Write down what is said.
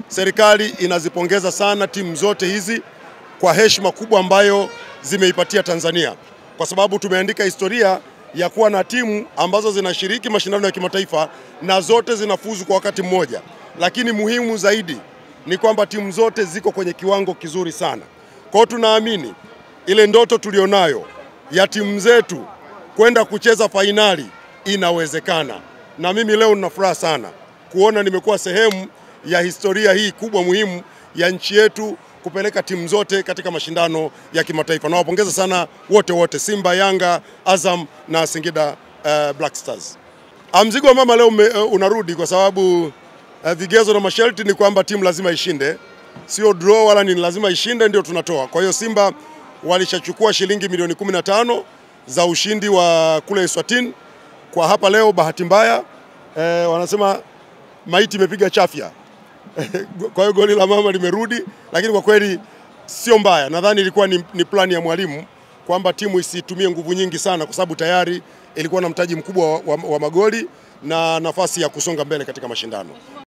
serikali inazipongeza sana timu zote hizi kwa heshima kubwa ambayo zimeipatia Tanzania, kwa sababu tumeandika historia ya kuwa na timu ambazo zinashiriki mashindano ya kimataifa na zote zinafuzu kwa wakati mmoja. Lakini muhimu zaidi ni kwamba timu zote ziko kwenye kiwango kizuri sana. Kwa hiyo tunaamini ile ndoto tulionayo ya timu zetu kwenda kucheza fainali inawezekana. Na mimi leo nina furaha sana kuona nimekuwa sehemu ya historia hii kubwa muhimu ya nchi yetu kupeleka timu zote katika mashindano ya kimataifa. Na wapongeza sana wote, Simba, Yanga, Azam na Singida Black Stars. Mzigo wa mama leo unarudi kwa sababu vigezo na masharti ni kwamba timu lazima ishinde. Sio draw wala ni lazima ishinde ndio tunatoa. Kwa hiyo Simba walishachukua shilingi milioni 15 za ushindi wa kule Eswatini. Kwa hapa leo bahati mbaya wanasema maiti imepiga chafya. Kwa hiyo goli la mama limerudi, lakini kwa kweli sio mbaya. Nadhani ilikuwa ni plani ya mwalimu kwamba timu isitumie nguvu nyingi sana, kwa sababu tayari ilikuwa na mtaji mkubwa wa magoli na nafasi ya kusonga mbele katika mashindano.